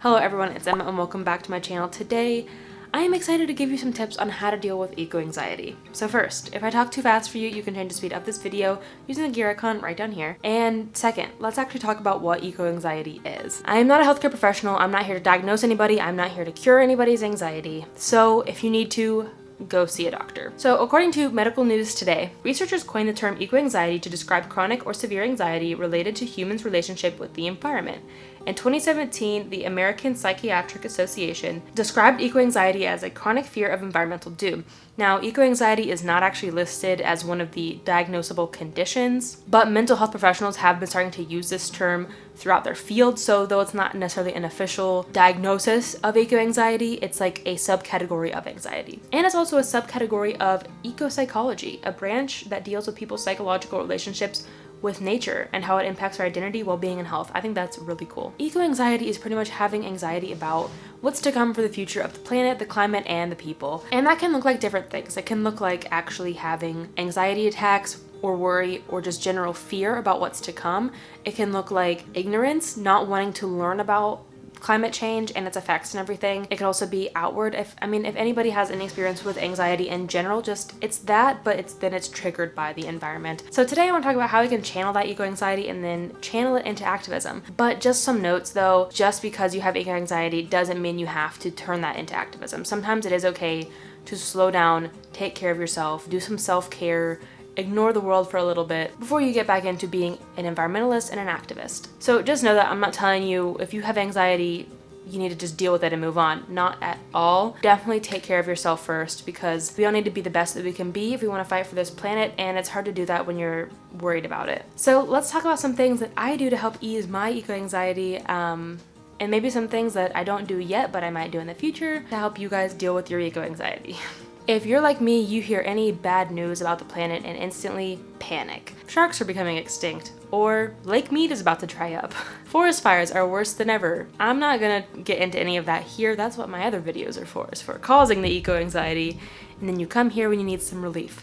Hello everyone, it's Emma and welcome back to my channel. Today, I am excited to give you some tips on how to deal with eco-anxiety. So first, if I talk too fast for you, you can change the speed of this video using the gear icon right down here. And second, let's actually talk about what eco-anxiety is. I am not a healthcare professional, I'm not here to diagnose anybody, I'm not here to cure anybody's anxiety. So if you need to, go see a doctor. So according to Medical News Today, researchers coined the term eco-anxiety to describe chronic or severe anxiety related to humans' relationship with the environment. In 2017, the American Psychiatric Association described eco-anxiety as a chronic fear of environmental doom. Now, eco-anxiety is not actually listed as one of the diagnosable conditions, but mental health professionals have been starting to use this term throughout their field, so though it's not necessarily an official diagnosis of eco-anxiety, it's like a subcategory of anxiety. And it's also a subcategory of eco-psychology, a branch that deals with people's psychological relationships with nature and how it impacts our identity, well-being, and health. I think that's really cool. Eco-anxiety is pretty much having anxiety about what's to come for the future of the planet, the climate, and the people. And that can look like different things. It can look like actually having anxiety attacks or worry or just general fear about what's to come. It can look like ignorance, not wanting to learn about climate change and its effects and everything. It could also be outward. If anybody has any experience with anxiety in general, just it's that, but it's triggered by the environment. So today I want to talk about how you can channel that eco-anxiety and then channel it into activism. But just some notes though, just because you have eco-anxiety doesn't mean you have to turn that into activism. Sometimes it is okay to slow down, take care of yourself, do some self-care, ignore the world for a little bit before you get back into being an environmentalist and an activist. So just know that I'm not telling you if you have anxiety, you need to just deal with it and move on. Not at all. Definitely take care of yourself first, because we all need to be the best that we can be if we want to fight for this planet, and it's hard to do that when you're worried about it. So let's talk about some things that I do to help ease my eco-anxiety, and maybe some things that I don't do yet but I might do in the future to help you guys deal with your eco-anxiety. If you're like me, you hear any bad news about the planet and instantly panic. Sharks are becoming extinct, or lake meat is about to dry up. Forest fires are worse than ever. I'm not gonna get into any of that here, that's what my other videos are for, is for causing the eco-anxiety, and then you come here when you need some relief.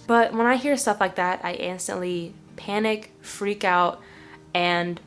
But when I hear stuff like that, I instantly panic, freak out, and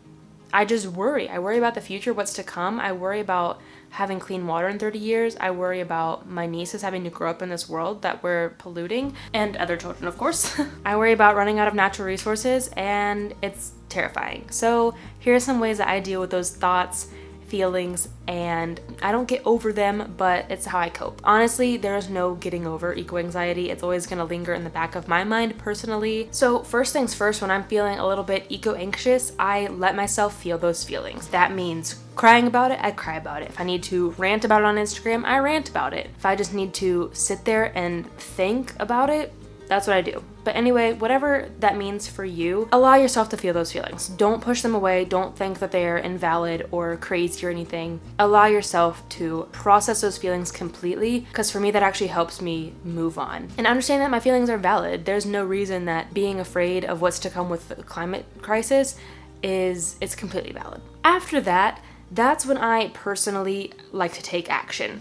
I just worry. I worry about the future, what's to come. I worry about having clean water in 30 years. I worry about my nieces having to grow up in this world that we're polluting, and other children, of course. I worry about running out of natural resources, and it's terrifying. So here are some ways that I deal with those thoughts, feelings, and I don't get over them, but it's how I cope. Honestly, there's no getting over eco-anxiety. It's always gonna linger in the back of my mind personally. So first things first, when I'm feeling a little bit eco-anxious, I let myself feel those feelings. That means crying about it, I cry about it. If I need to rant about it on Instagram, I rant about it. If I just need to sit there and think about it, that's what I do. But anyway, whatever that means for you, allow yourself to feel those feelings. Don't push them away. Don't think that they're invalid or crazy or anything. Allow yourself to process those feelings completely, because for me, that actually helps me move on. And understand that my feelings are valid. There's no reason that being afraid of what's to come with the climate crisis it's completely valid. After that, that's when I personally like to take action.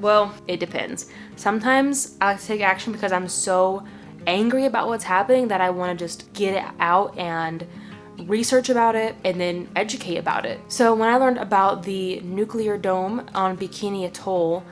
Well, it depends. Sometimes I like to take action because I'm so angry about what's happening that I want to just get it out and research about it and then educate about it. So when I learned about the nuclear dome on Bikini Atoll,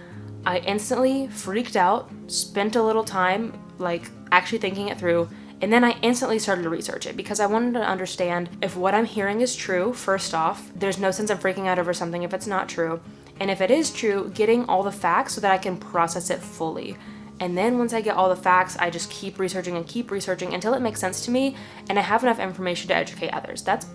I instantly freaked out, spent a little time like actually thinking it through, and then I instantly started to research it because I wanted to understand if what I'm hearing is true. First off, there's no sense in freaking out over something if it's not true. And if it is true, getting all the facts so that I can process it fully. And then once I get all the facts, I just keep researching until it makes sense to me and I have enough information to educate others. That's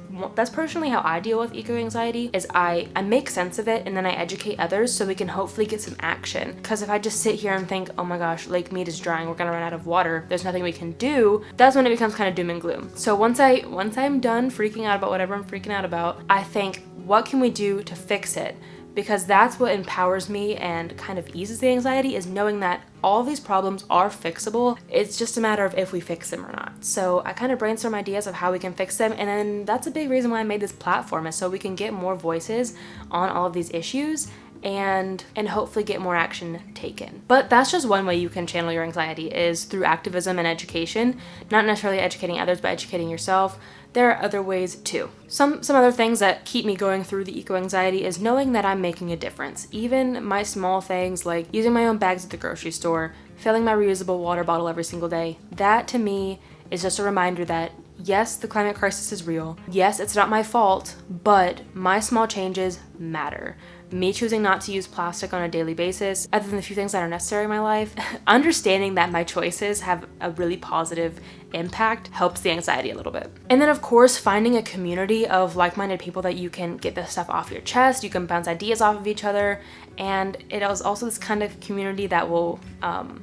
personally how I deal with eco-anxiety, is I make sense of it and then I educate others so we can hopefully get some action. Because if I just sit here and think, oh my gosh, lake mead is drying, we're gonna run out of water, there's nothing we can do, that's when it becomes kind of doom and gloom. So once I'm done freaking out about whatever I'm freaking out about, I think, what can we do to fix it? Because that's what empowers me and kind of eases the anxiety, is knowing that all of these problems are fixable. It's just a matter of if we fix them or not. So I kind of brainstorm ideas of how we can fix them, and then that's a big reason why I made this platform, is so we can get more voices on all of these issues and hopefully get more action taken. But that's just one way you can channel your anxiety, is through activism and education, not necessarily educating others, but educating yourself. There are other ways too. Some other things that keep me going through the eco-anxiety is knowing that I'm making a difference. Even my small things like using my own bags at the grocery store, filling my reusable water bottle every single day, that to me is just a reminder that yes, the climate crisis is real. Yes, it's not my fault, but my small changes matter. Me choosing not to use plastic on a daily basis, other than the few things that are necessary in my life, understanding that my choices have a really positive impact helps the anxiety a little bit. And then of course, finding a community of like-minded people that you can get this stuff off your chest, you can bounce ideas off of each other, and it is also this kind of community that will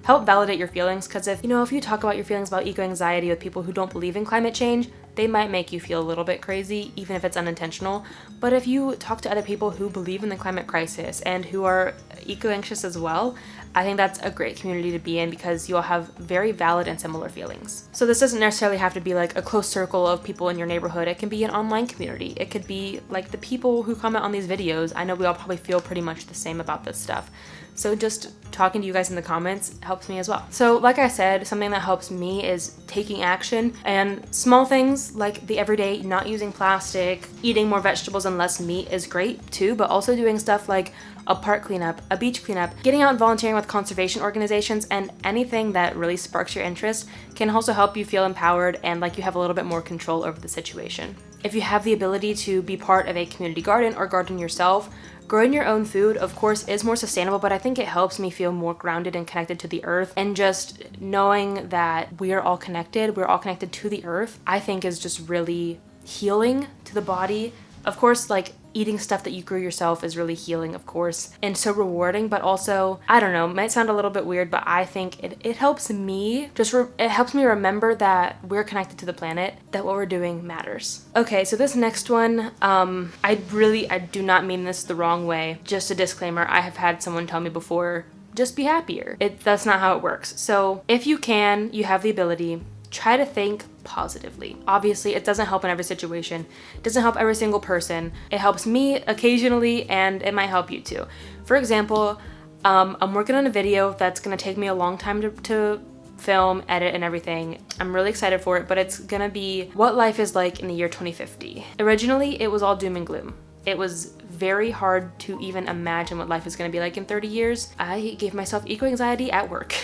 help validate your feelings, because if you talk about your feelings about eco-anxiety with people who don't believe in climate change, they might make you feel a little bit crazy, even if it's unintentional. But if you talk to other people who believe in the climate crisis and who are eco-anxious as well, I think that's a great community to be in, because you'll have very valid and similar feelings. So this doesn't necessarily have to be like a close circle of people in your neighborhood. It can be an online community. It could be like the people who comment on these videos. I know we all probably feel pretty much the same about this stuff. So just talking to you guys in the comments helps me as well. So like I said, something that helps me is taking action, and small things like the everyday not using plastic, eating more vegetables and less meat is great too, but also doing stuff like a park cleanup, a beach cleanup, getting out and volunteering with conservation organizations, and anything that really sparks your interest can also help you feel empowered and like you have a little bit more control over the situation. If you have the ability to be part of a community garden or garden yourself, growing your own food, of course, is more sustainable, but I think it helps me feel more grounded and connected to the earth. And just knowing that we are all connected to the earth, I think is just really healing to the body. Of course, like eating stuff that you grew yourself is really healing, of course, and so rewarding, but also, I don't know, it might sound a little bit weird, but I think it helps me, it helps me remember that we're connected to the planet, that what we're doing matters. Okay, so this next one, I do not mean this the wrong way. Just a disclaimer, I have had someone tell me before, just be happier. That's not how it works. So if you have the ability, try to think positively. Obviously, it doesn't help in every situation. It doesn't help every single person. It helps me occasionally, and it might help you too. For example, I'm working on a video that's gonna take me a long time to film, edit, and everything. I'm really excited for it, but it's gonna be what life is like in the year 2050. Originally, it was all doom and gloom. It was very hard to even imagine what life is going to be like in 30 years. I gave myself eco-anxiety at work.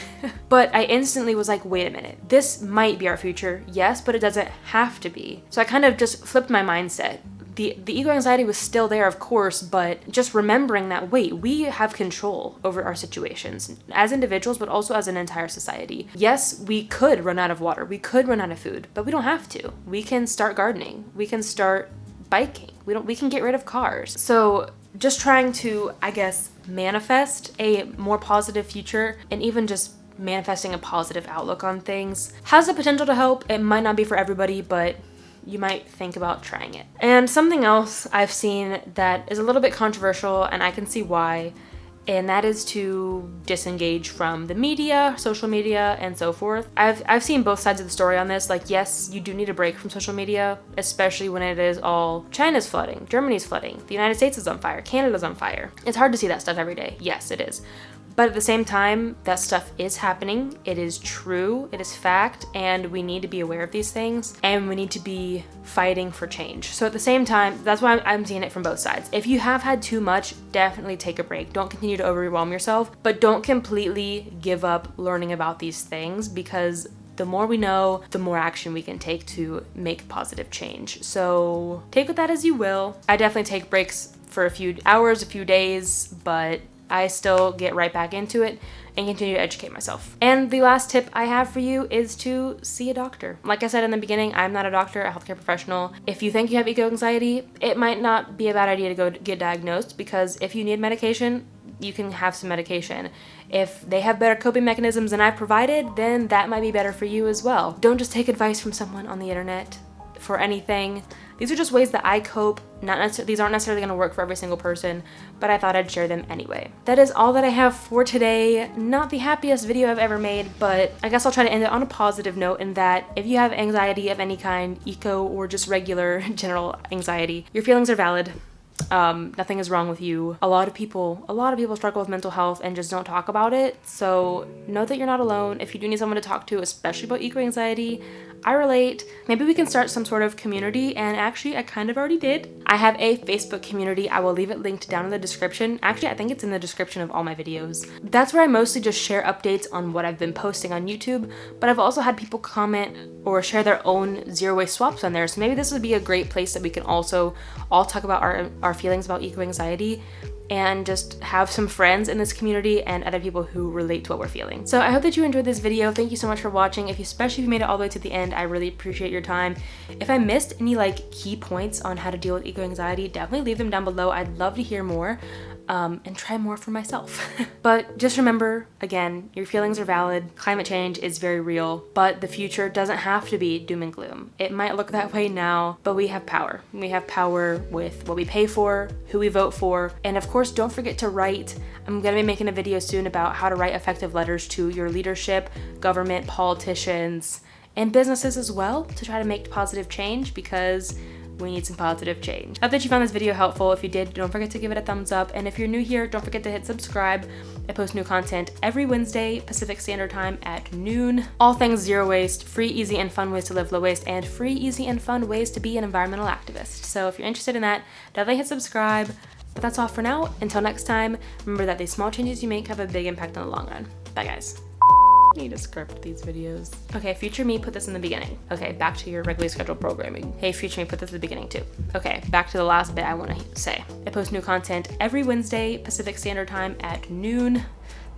But I instantly was like, wait a minute, this might be our future, yes, but it doesn't have to be. So I kind of just flipped my mindset. The eco-anxiety was still there, of course, but just remembering that, wait, we have control over our situations as individuals, but also as an entire society. Yes, we could run out of water, we could run out of food, but we don't have to. We can start gardening, we can start biking, we can get rid of cars. So just trying to, I guess, manifest a more positive future, and even just manifesting a positive outlook on things has the potential to help. It might not be for everybody, but you might think about trying it. And something else I've seen that is a little bit controversial, and I can see why, and that is to disengage from the media, social media, and so forth. I've seen both sides of the story on this. Like, yes, you do need a break from social media, especially when it is all China's flooding, Germany's flooding, the United States is on fire, Canada's on fire. It's hard to see that stuff every day. Yes, it is. But at the same time, that stuff is happening. It is true, it is fact, and we need to be aware of these things, and we need to be fighting for change. So at the same time, that's why I'm seeing it from both sides. If you have had too much, definitely take a break. Don't continue to overwhelm yourself, but don't completely give up learning about these things, because the more we know, the more action we can take to make positive change. So take with that as you will. I definitely take breaks for a few hours, a few days, but I still get right back into it and continue to educate myself. And the last tip I have for you is to see a doctor. Like I said in the beginning, I'm not a doctor, a healthcare professional. If you think you have eco-anxiety, it might not be a bad idea to go get diagnosed, because if you need medication, you can have some medication. If they have better coping mechanisms than I've provided, then that might be better for you as well. Don't just take advice from someone on the internet for anything. These are just ways that I cope. These aren't necessarily going to work for every single person, but I thought I'd share them anyway. That is all that I have for today. Not the happiest video I've ever made, but I guess I'll try to end it on a positive note, in that if you have anxiety of any kind, eco or just regular general anxiety, your feelings are valid. Nothing is wrong with you. A lot of people struggle with mental health and just don't talk about it. So know that you're not alone. If you do need someone to talk to, especially about eco-anxiety, I relate. Maybe we can start some sort of community, and actually I kind of already did. I have a Facebook community. I will leave it linked down in the description. Actually, I think it's in the description of all my videos. That's where I mostly just share updates on what I've been posting on YouTube, but I've also had people comment or share their own zero waste swaps on there. So maybe this would be a great place that we can also all talk about our feelings about eco-anxiety and just have some friends in this community and other people who relate to what we're feeling. So I hope that you enjoyed this video. Thank you so much for watching. Especially if you made it all the way to the end, I really appreciate your time. If I missed any like key points on how to deal with eco-anxiety, definitely leave them down below. I'd love to hear more. And try more for myself. But just remember, again, your feelings are valid. Climate change is very real, but the future doesn't have to be doom and gloom. It might look that way now, but we have power. We have power with what we pay for, who we vote for, and of course, don't forget to write. I'm gonna be making a video soon about how to write effective letters to your leadership, government, politicians, and businesses as well to try to make positive change, because we need some positive change. I hope that you found this video helpful. If you did, don't forget to give it a thumbs up. And if you're new here, don't forget to hit subscribe. I post new content every Wednesday, Pacific Standard Time at noon. All things zero waste, free, easy, and fun ways to live low waste, and free, easy, and fun ways to be an environmental activist. So if you're interested in that, definitely hit subscribe. But that's all for now. Until next time, remember that the small changes you make have a big impact in the long run. Bye, guys. I need to script these videos. Okay, future me, put this in the beginning. Okay, back to your regularly scheduled programming. Hey, future me, put this at the beginning too. Okay, back to the last bit I want to say. I post new content every Wednesday, Pacific Standard Time at noon.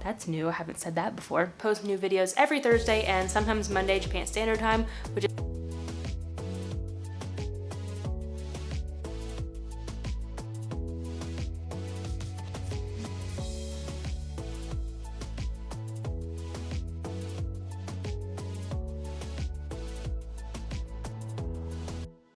That's new, I haven't said that before. Post new videos every Thursday and sometimes Monday, Japan Standard Time, which is